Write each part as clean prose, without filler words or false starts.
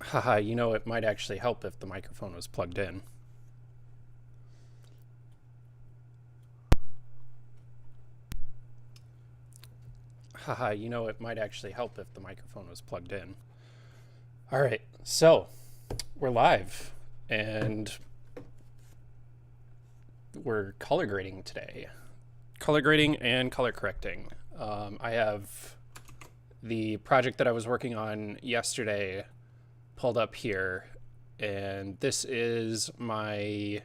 Haha, you know, it might actually help if the microphone was plugged in. Haha, you know, it might actually help if the microphone was plugged in. All right, so we're live and we're color grading today. Color grading and color correcting. I have the project that I was working on yesterday pulled up here, and this is my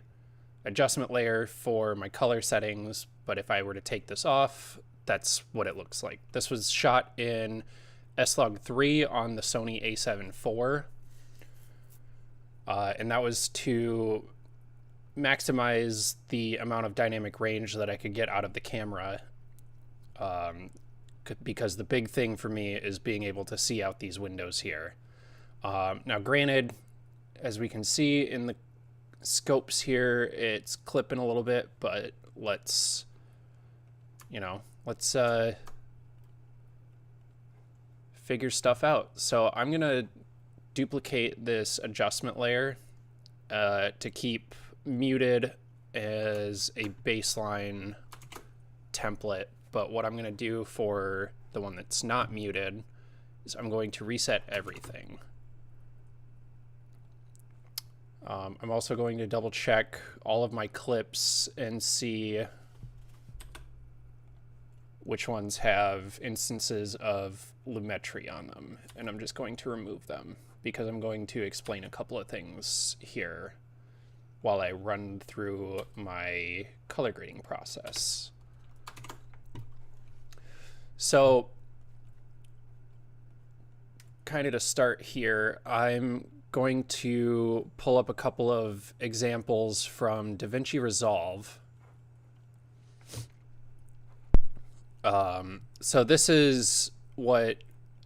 adjustment layer for my color settings. But if I were to take this off, that's what it looks like. This was shot in S-Log3 on the Sony a7 IV, and that was to maximize the amount of dynamic range that I could get out of the camera, because the big thing for me is being able to see out these windows here. Now granted, as we can see in the scopes here, it's clipping a little bit, but let's figure stuff out. So I'm gonna duplicate this adjustment layer to keep muted as a baseline template. But what I'm gonna do for the one that's not muted is I'm going to reset everything. I'm also going to double check all of my clips and see which ones have instances of Lumetri on them. And I'm just going to remove them because I'm going to explain a couple of things here while I run through my color grading process. So kind of to start here, I'm going to pull up a couple of examples from DaVinci Resolve. So this is what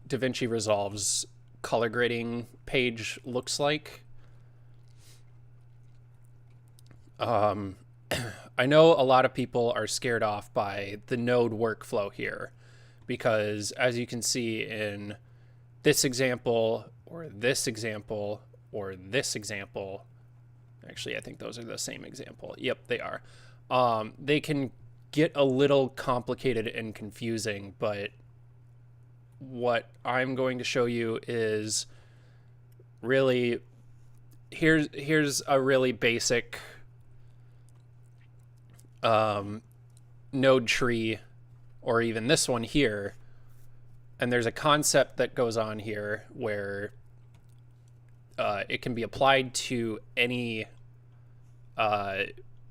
DaVinci Resolve's color grading page looks like. I know a lot of people are scared off by the node workflow here, because as you can see in this example, or this example, or this example, actually I think those are the same example. Yep, they are. They can get a little complicated and confusing, but what I'm going to show you is really, here's a really basic node tree, or even this one here, and there's a concept that goes on here where it can be applied to any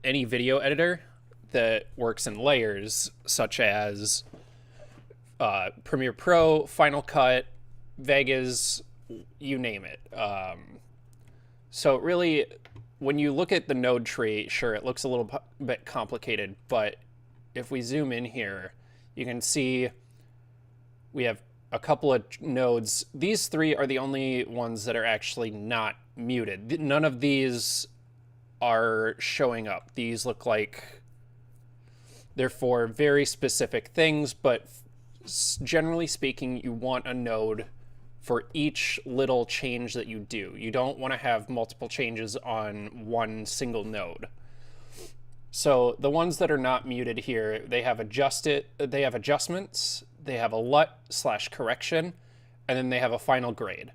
video editor that works in layers, such as Premiere Pro, Final Cut, Vegas, you name it. So really, when you look at the node tree, sure, it looks a little bit complicated, but if we zoom in here, you can see we have a couple of nodes. These three are the only ones that are actually not muted. None of these are showing up. These look like they're for very specific things, but generally speaking, you want a node for each little change that you do. You don't want to have multiple changes on one single node. So the ones that are not muted here, they have adjustments, they have a LUT/correction, and then they have a final grade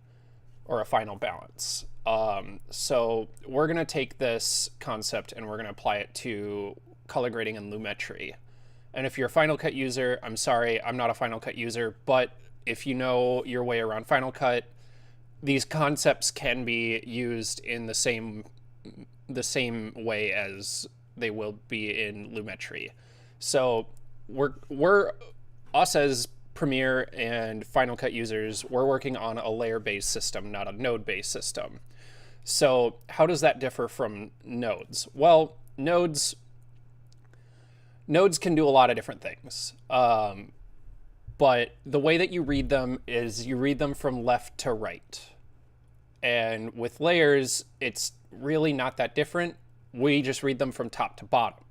or a final balance. So we're gonna take this concept and we're gonna apply it to color grading and Lumetri. And if you're a Final Cut user, I'm sorry, I'm not a Final Cut user, but if you know your way around Final Cut, these concepts can be used in the same way as they will be in Lumetri. So we're us as Premiere and Final Cut users, we're working on a layer-based system, not a node-based system. So how does that differ from nodes? Well, nodes can do a lot of different things. But the way that you read them is you read them from left to right. And with layers, it's really not that different. We just read them from top to bottom.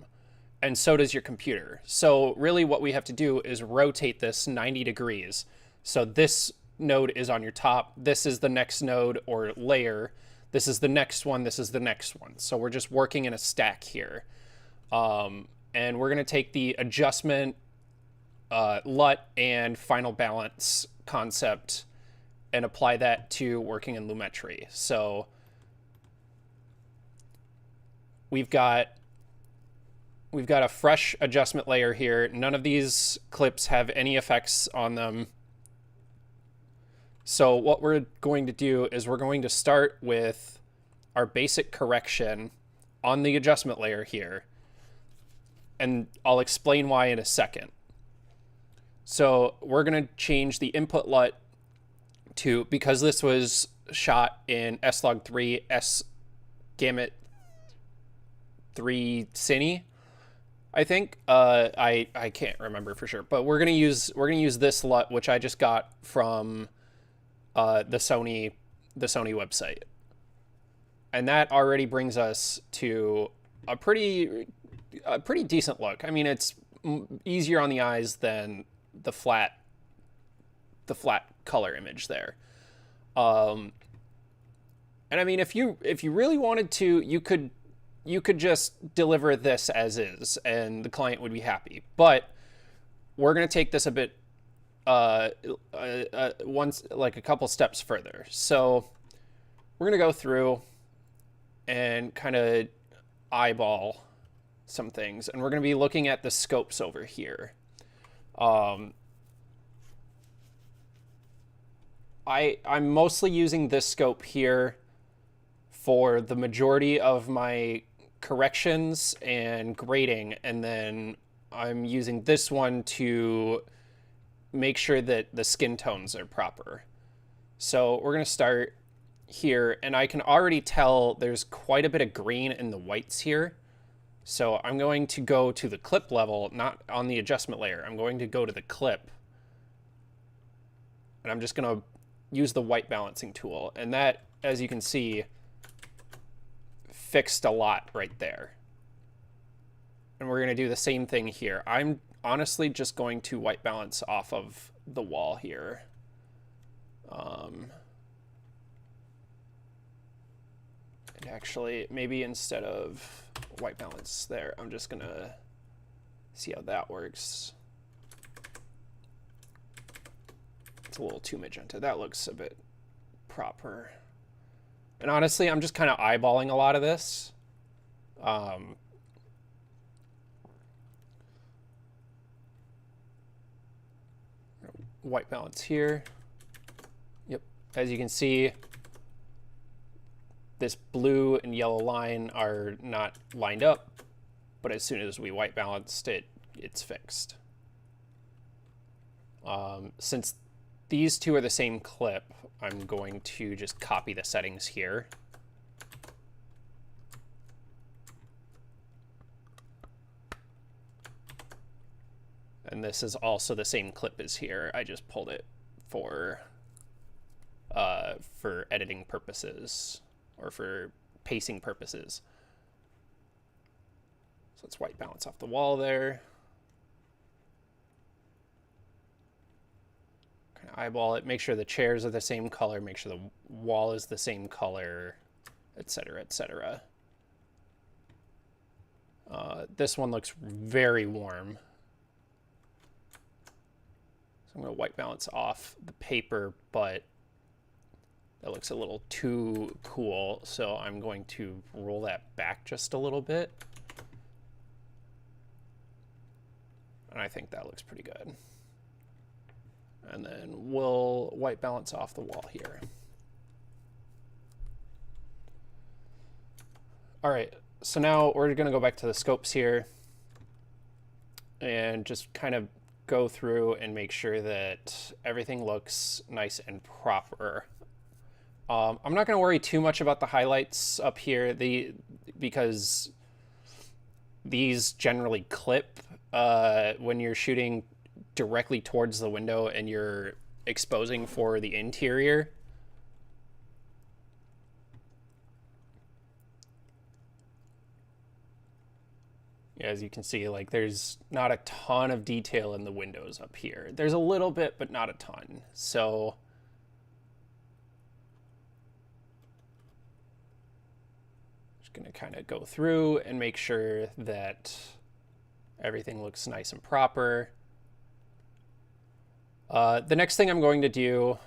And so does your computer. So really what we have to do is rotate this 90 degrees. So this node is on your top. This is the next node or layer. This is the next one. This is the next one. So we're just working in a stack here. And we're going to take the adjustment, LUT, and final balance concept and apply that to working in Lumetri. So we've got a fresh adjustment layer here. None of these clips have any effects on them. So what we're going to do is we're going to start with our basic correction on the adjustment layer here. And I'll explain why in a second. So we're going to change the input LUT to, because this was shot in S-Log3 S-Gamut 3 Cine, I think. I can't remember for sure, but we're gonna use this LUT, which I just got from the Sony website, and that already brings us to a pretty decent look. I mean, it's easier on the eyes than the flat color image there. And I mean, if you really wanted to, you could just deliver this as is and the client would be happy. But we're going to take this a bit, like a couple steps further. So we're going to go through and kind of eyeball some things. And we're going to be looking at the scopes over here. I'm mostly using this scope here for the majority of my corrections and grading, and then I'm using this one to make sure that the skin tones are proper. So we're going to start here, and I can already tell there's quite a bit of green in the whites here. So I'm going to go to the clip level, not on the adjustment layer. I'm going to go to the clip, and I'm just going to use the white balancing tool, and that, as you can see, fixed a lot right there. And we're going to do the same thing here. I'm honestly just going to white balance off of the wall here. And actually, maybe instead of white balance there, I'm just going to see how that works. It's a little too magenta. That looks a bit proper. And honestly, I'm just kind of eyeballing a lot of this. White balance here. Yep. As you can see, this blue and yellow line are not lined up, but as soon as we white balanced it, it's fixed. Since these two are the same clip, I'm going to just copy the settings here. And this is also the same clip as here. I just pulled it for editing purposes or for pacing purposes. So let's white balance off the wall there. Kind of eyeball it, make sure the chairs are the same color, make sure the wall is the same color, etc., etc. This one looks very warm. So I'm going to white balance off the paper, but that looks a little too cool. So I'm going to roll that back just a little bit. And I think that looks pretty good. And then we'll white balance off the wall here. All right, so now we're going to go back to the scopes here and just kind of go through and make sure that everything looks nice and proper. I'm not going to worry too much about the highlights up here because these generally clip when you're shooting directly towards the window and you're exposing for the interior. As you can see, like there's not a ton of detail in the windows up here. There's a little bit, but not a ton. So Just gonna kind of go through and make sure that everything looks nice and proper. The next thing I'm going to do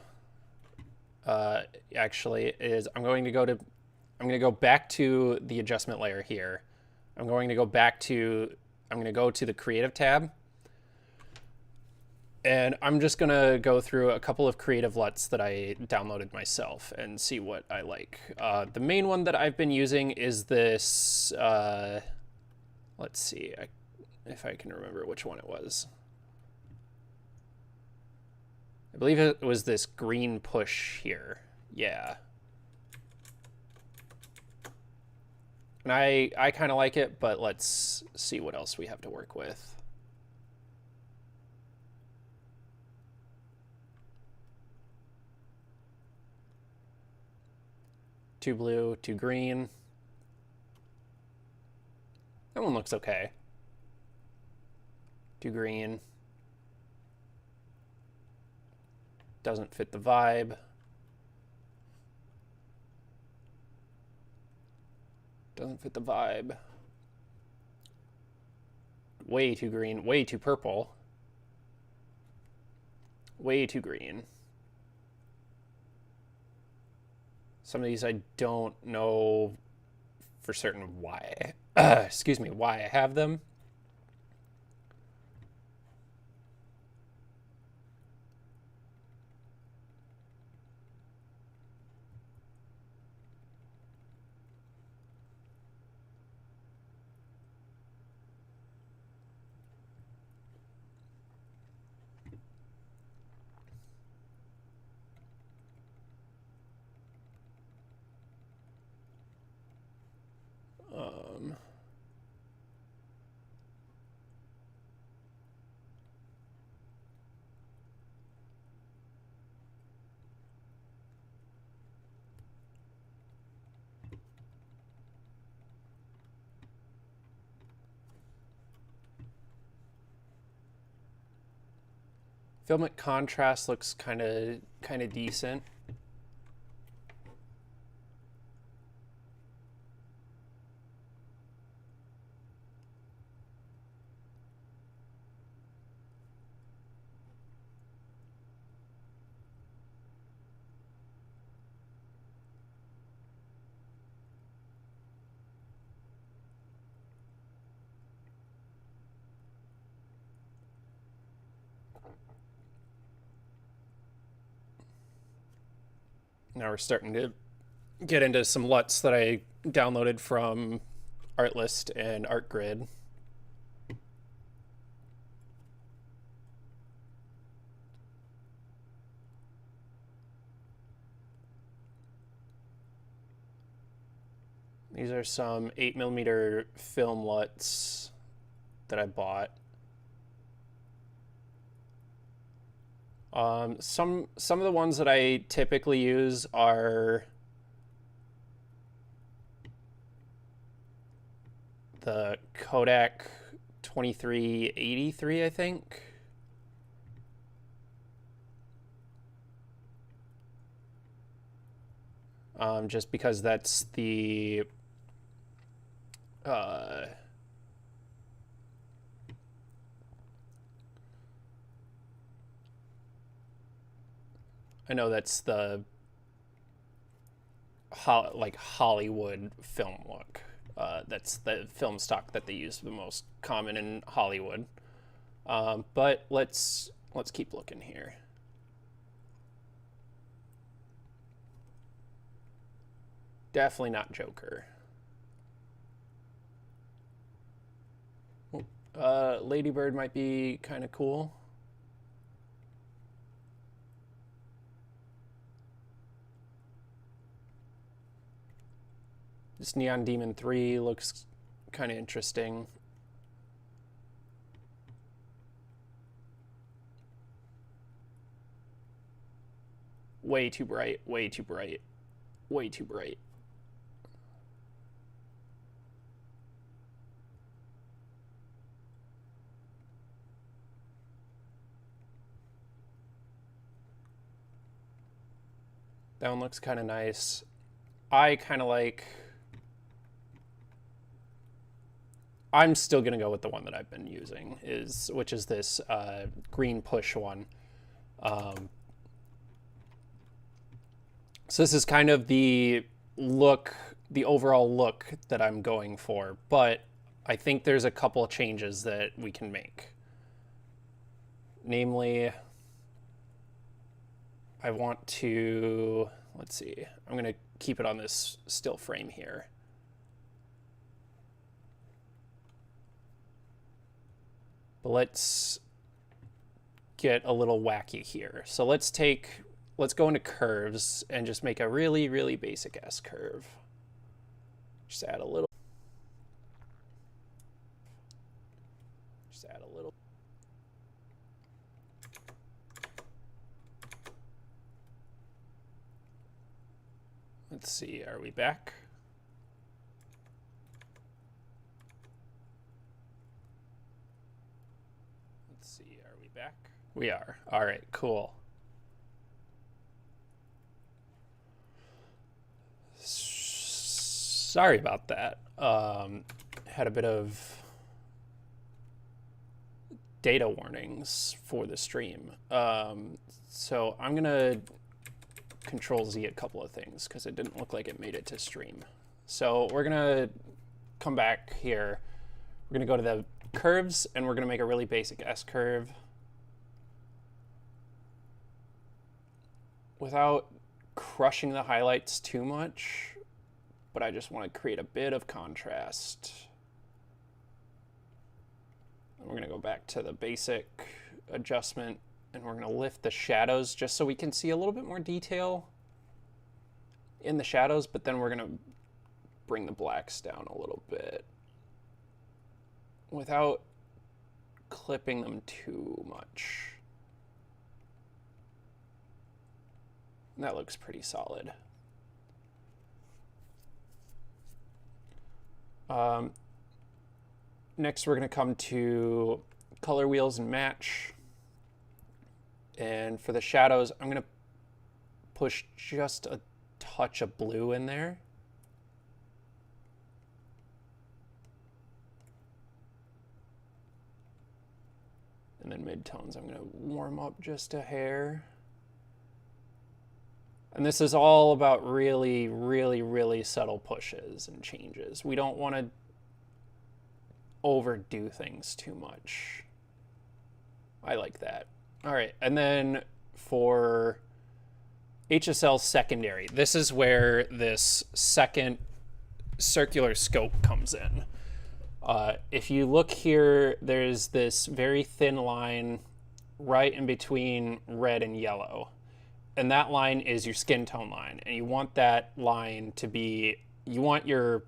actually is I'm going to go back to the adjustment layer here. I'm going to go to the creative tab. And I'm just going to go through a couple of creative LUTs that I downloaded myself and see what I like. The main one that I've been using is this, let's see if I can remember which one it was. I believe it was this green push here. Yeah. And I kind of like it, but let's see what else we have to work with. Two blue, two green. That one looks okay. Two green. Doesn't fit the vibe. Doesn't fit the vibe. Way too green, way too purple. Way too green. Some of these I don't know for certain why, excuse me, why I have them. Filmic contrast looks kind of decent. Now we're starting to get into some LUTs that I downloaded from Artlist and ArtGrid. These are some 8mm film LUTs that I bought. Some of the ones that I typically use are the Kodak 2383, I think. Just because that's the I know that's the like Hollywood film look. That's the film stock that they use the most common in Hollywood. But let's keep looking here. Definitely not Joker. Lady Bird might be kind of cool. This Neon Demon 3 looks kind of interesting. Way too bright, way too bright, way too bright. That one looks kind of nice. I kind of like I'm still going to go with the one that I've been using, which is this green push one. So this is kind of the overall look that I'm going for, but I think there's a couple of changes that we can make. Namely, I want to, let's see, I'm going to keep it on this still frame here. But let's get a little wacky here. So let's go into curves and just make a really, really basic S curve. Just add a little. Let's see, are we back? Let's see, are we back? We are. All right, cool. Sorry about that. Had a bit of data warnings for the stream. So I'm gonna Control Z a couple of things because it didn't look like it made it to stream. So we're gonna come back here. We're gonna go to the curves and we're gonna make a really basic S curve without crushing the highlights too much, but I just want to create a bit of contrast. And we're gonna go back to the basic adjustment and we're going to lift the shadows just so we can see a little bit more detail in the shadows, but then we're going to bring the blacks down a little bit without clipping them too much. And that looks pretty solid. Next, we're going to come to color wheels and match. And for the shadows, I'm going to push just a touch of blue in there. And then midtones, I'm going to warm up just a hair. And this is all about really, really, really subtle pushes and changes. We don't want to overdo things too much. I like that. All right, and then for HSL secondary, this is where this second circular scope comes in. If you look here, there's this very thin line right in between red and yellow. And that line is your skin tone line. And you want that line to be, you want your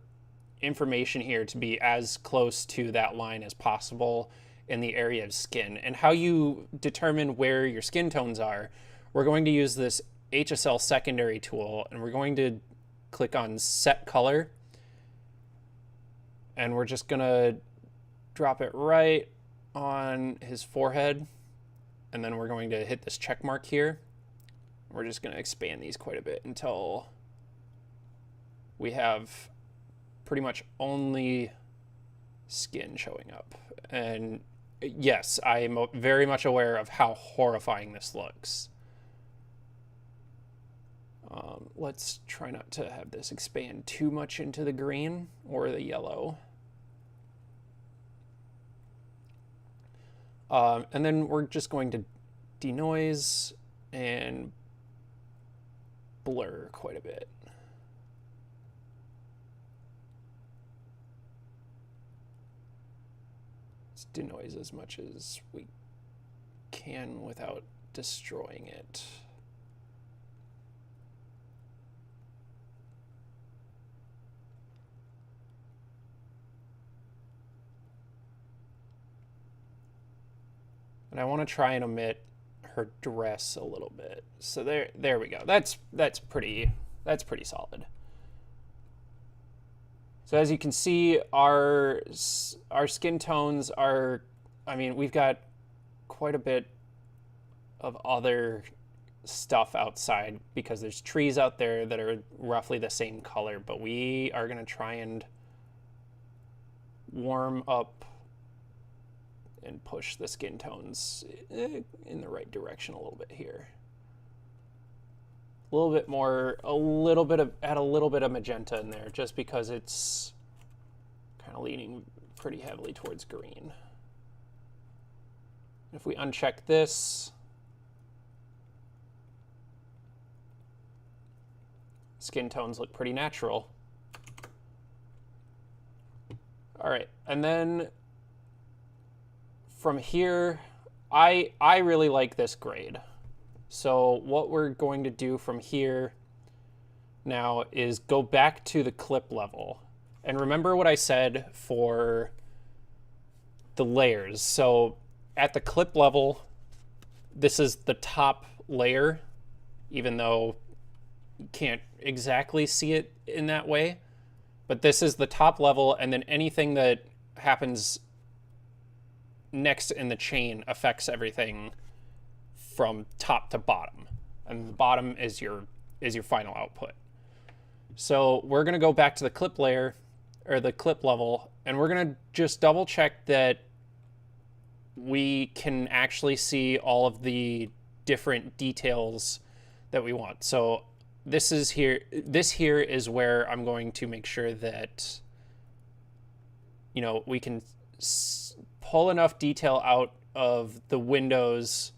information here to be as close to that line as possible in the area of skin. And how you determine where your skin tones are, we're going to use this HSL secondary tool, and we're going to click on set color. And we're just gonna drop it right on his forehead. And then we're going to hit this check mark here. We're just gonna expand these quite a bit until we have pretty much only skin showing up. And yes, I am very much aware of how horrifying this looks. Let's try not to have this expand too much into the green or the yellow. And then we're just going to denoise and blur quite a bit. Let's denoise as much as we can without destroying it. And I want to try and omit her dress a little bit. So there we go. That's pretty solid. So as you can see, our skin tones are, I mean, we've got quite a bit of other stuff outside because there's trees out there that are roughly the same color, but we are going to try and warm up and push the skin tones in the right direction a little bit here. A little bit more, add a little bit of magenta in there, just because it's kind of leaning pretty heavily towards green. If we uncheck this, skin tones look pretty natural. All right, and then from here, I really like this grade. So what we're going to do from here now is go back to the clip level. And remember what I said for the layers. So at the clip level, this is the top layer, even though you can't exactly see it in that way. But this is the top level, and then anything that happens next in the chain affects everything from top to bottom, and the bottom is your final output. So we're going to go back to the clip layer, or the clip level, and we're going to just double check that we can actually see all of the different details that we want. So this here is where I'm going to make sure that, you know, we can pull enough detail out of the windows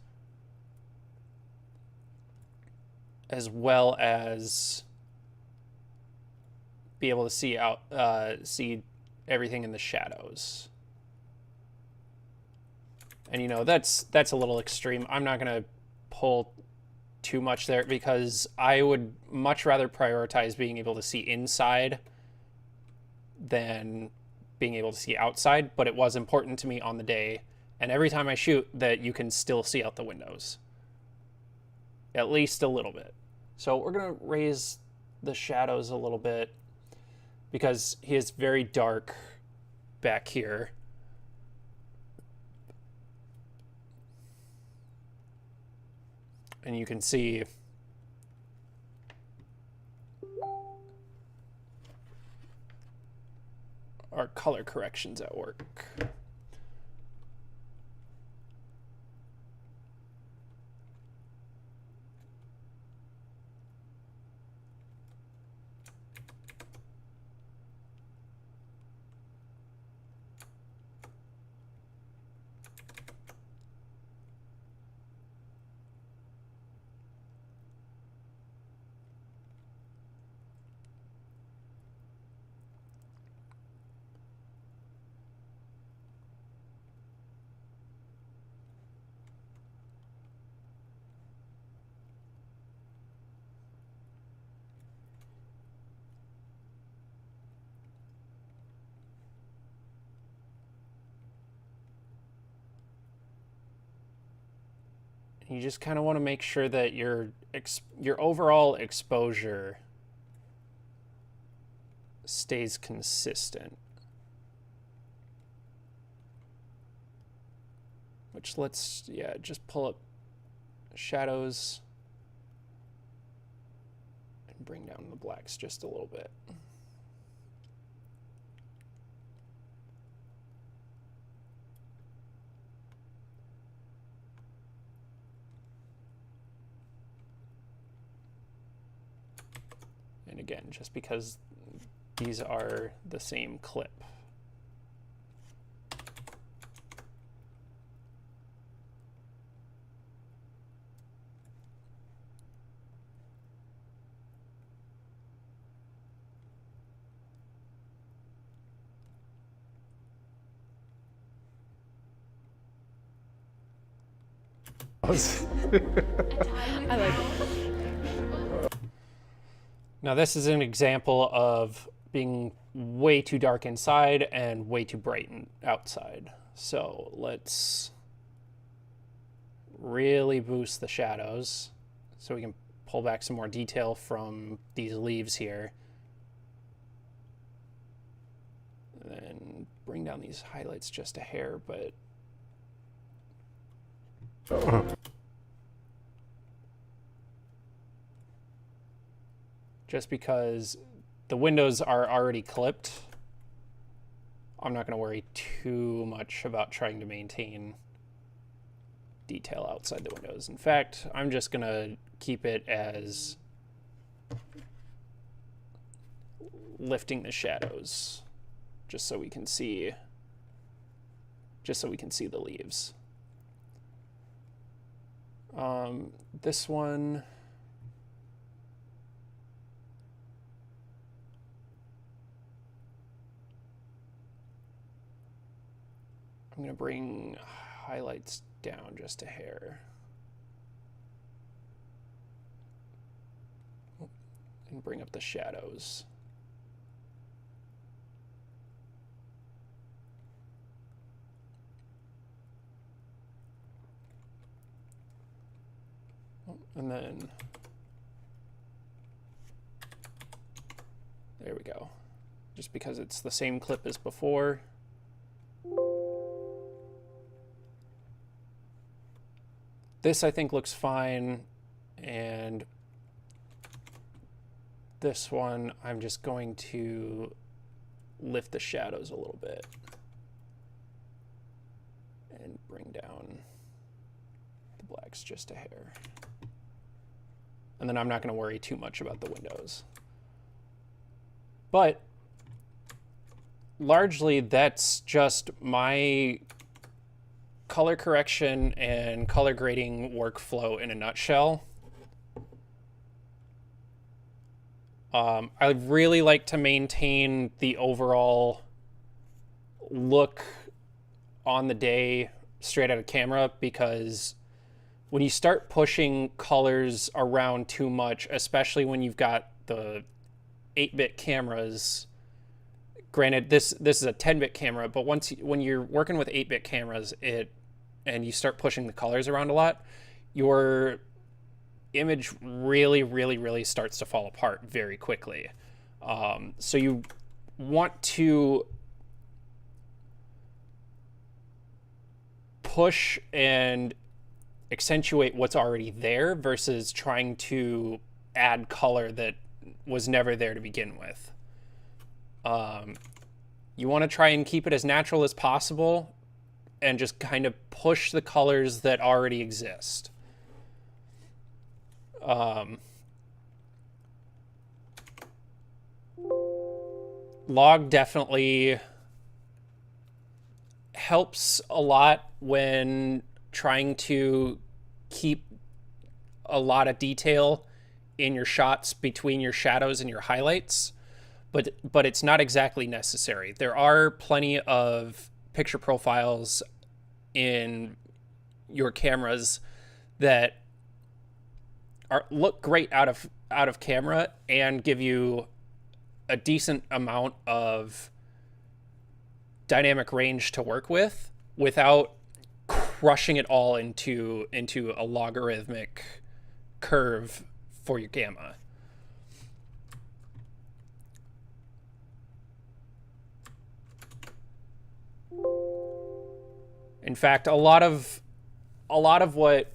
as well as be able to see everything in the shadows. And you know, that's a little extreme. I'm not gonna pull too much there because I would much rather prioritize being able to see inside than being able to see outside, but it was important to me on the day, and every time I shoot, that you can still see out the windows. At least a little bit. So we're gonna raise the shadows a little bit because he is very dark back here. And you can see our color corrections at work. You just kind of want to make sure that your overall exposure stays consistent. Which just pull up shadows and bring down the blacks just a little bit. And again, just because these are the same clip. I like it. Now this is an example of being way too dark inside and way too bright outside. So let's really boost the shadows so we can pull back some more detail from these leaves here. And then bring down these highlights just a hair, but just because the windows are already clipped, I'm not going to worry too much about trying to maintain detail outside the windows. In fact, I'm just going to keep it as lifting the shadows just so we can see the leaves. This one, I'm going to bring highlights down just a hair. And bring up the shadows. And then, there we go. Just because it's the same clip as before. This I think looks fine, and this one I'm just going to lift the shadows a little bit and bring down the blacks just a hair. And then I'm not going to worry too much about the windows. But largely that's just my color correction and color grading workflow in a nutshell. I really like to maintain the overall look on the day straight out of camera, because when you start pushing colors around too much, especially when you've got the 8-bit cameras, granted this is a 10-bit camera, but when you're working with 8-bit cameras, and you start pushing the colors around a lot, your image really starts to fall apart very quickly. So you want to push and accentuate what's already there versus trying to add color that was never there to begin with. You want to try and keep it as natural as possible and just kind of push the colors that already exist. Log definitely helps a lot when trying to keep a lot of detail in your shots between your shadows and your highlights, but it's not exactly necessary. There are plenty of picture profiles in your cameras that look great out of camera and give you a decent amount of dynamic range to work with without crushing it all into a logarithmic curve for your gamma. In fact, a lot of what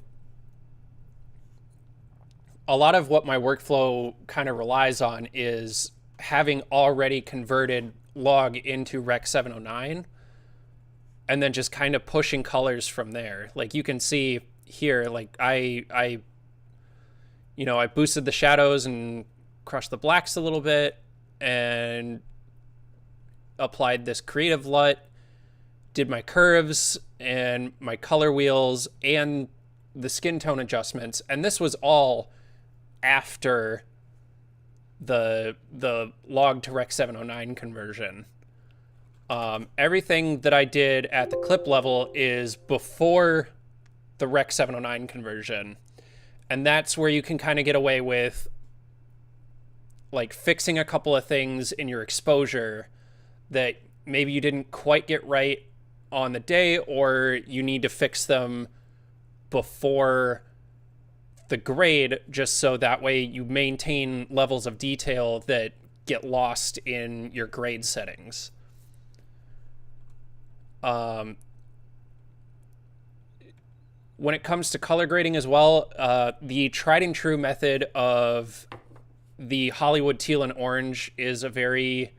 my workflow kind of relies on is having already converted log into Rec 709 and then just kind of pushing colors from there. Like you can see here, like I boosted the shadows and crushed the blacks a little bit and applied this creative LUT, did my curves and my color wheels and the skin tone adjustments. And this was all after the log to Rec 709 conversion. Everything that I did at the clip level is before the Rec 709 conversion. And that's where you can kind of get away with like fixing a couple of things in your exposure that maybe you didn't quite get right on the day, or you need to fix them before the grade, just so that way you maintain levels of detail that get lost in your grade settings. When it comes to color grading as well, the tried and true method of the Hollywood teal and orange is a very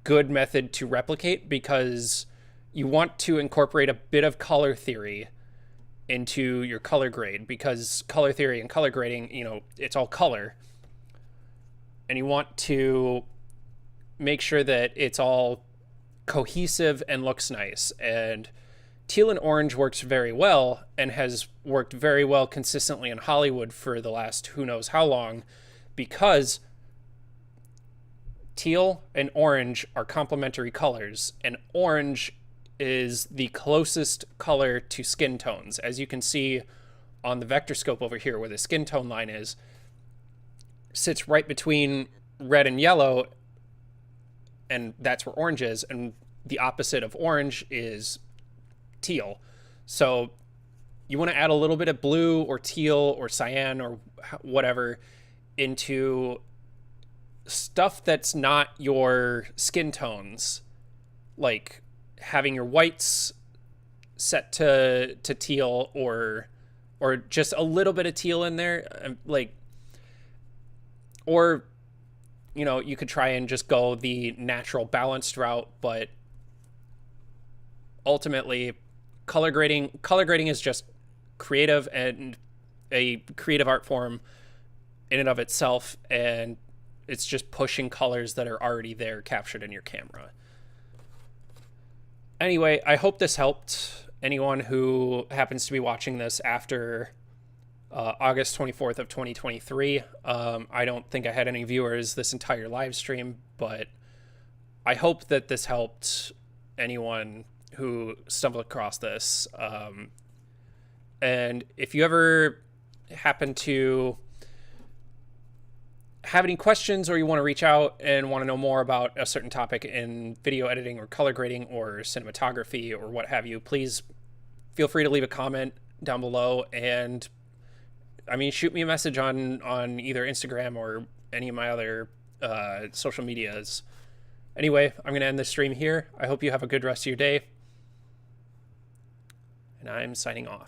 good method to replicate, because you want to incorporate a bit of color theory into your color grade, because color theory and color grading, you know, it's all color. And you want to make sure that it's all cohesive and looks nice. And teal and orange works very well and has worked very well consistently in Hollywood for the last who knows how long, because teal and orange are complementary colors, and orange is the closest color to skin tones. As you can see on the vector scope over here, where the skin tone line is, sits right between red and yellow, and that's where orange is, and the opposite of orange is teal. So you want to add a little bit of blue or teal or cyan or whatever into stuff that's not your skin tones, like having your whites set to teal, or just a little bit of teal in there, like, or, you know, you could try and just go the natural balanced route, but ultimately color grading is just creative and a creative art form in and of itself, and it's just pushing colors that are already there captured in your camera. Anyway, I hope this helped anyone who happens to be watching this after August 24th of 2023. I don't think I had any viewers this entire live stream, but I hope that this helped anyone who stumbled across this. And if you ever happen to have any questions, or you want to reach out and want to know more about a certain topic in video editing or color grading or cinematography or what have you, please feel free to leave a comment down below. And I mean, shoot me a message on either Instagram or any of my other social medias. Anyway, I'm going to end this stream here. I hope you have a good rest of your day. And I'm signing off.